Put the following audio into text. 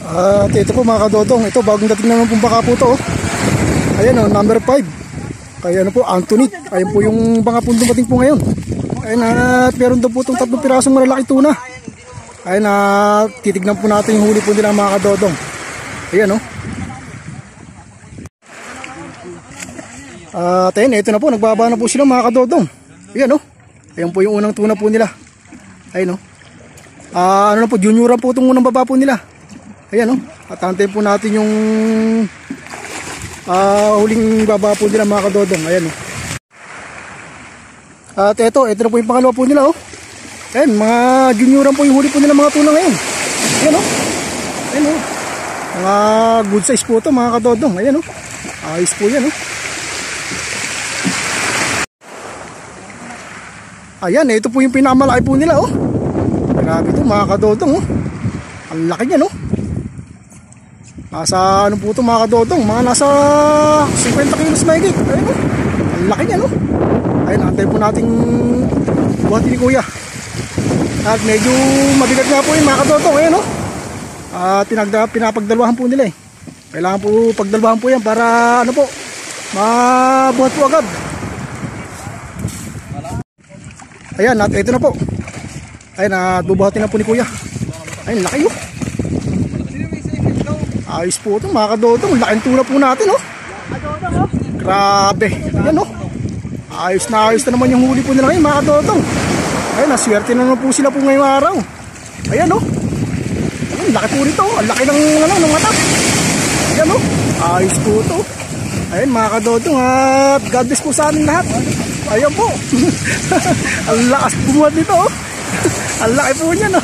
At ito po mga kadodong, ito bagong dating naman pong baka po to. Ayan o, number 5. Kaya ano po, Anthony. Ayan po yung baka po dumating po ngayon. Ayan at meron daw po itong 3 pirasong malalaki tuna. Ayan at titignan po natin yung huli po nila mga kadodong. Ayan o. At ayan, ito na po, nagbaba na po sila mga kadodong. Ayan o. Ayan po yung unang tuna po nila. Ayan o. Ano na po, junioran po itong unang baba po nila. Ayan o. At antayin po natin yung huling baba po nila mga kadodong. Ayan o. At ito na po yung pangalawa po nila o. Ayan, mga junioran po yung huli po nila mga tuna ngayon. Ayan o. Ayan o. Mga good size po ito mga kadodong. Ayan o. Ayos po yan o. Ayan, ito po yung pinakamalaki po nila oh. Grabe ito mga kadodong oh. Ang laki niya no. Nasa ano po ito mga kadodong, mga nasa 50 kilos na higit. Ayun oh. Ang laki niya no. Ayun, antay po nating buhati ni kuya. At medyo mabigat nga po yung mga kadodong. Ayun oh. Pinapagdalwahan po nila eh. Kailangan po pagdalwahan po yan para ano po, mabuhat po agad. Ayan, at ito na po. Ayan, at bubuhatin na po ni kuya. Ayun, laki oh. Ayos po ito mga kadodong. Laking tuna po natin oh. Grabe. Ayan oh. Ayos na naman yung huli po nila ngayon mga kadodong. Ayun, naswerte na naman po sila po ngayong araw. Ayan oh. Ayun, laki po nito oh. Ang laki ng mata. Ayan oh. Ayos po ito. Ayun mga kadodong, at God bless po sa amin lahat. Ayan po. Ang lakas bumuhat nito oh. Ang laki po niya no.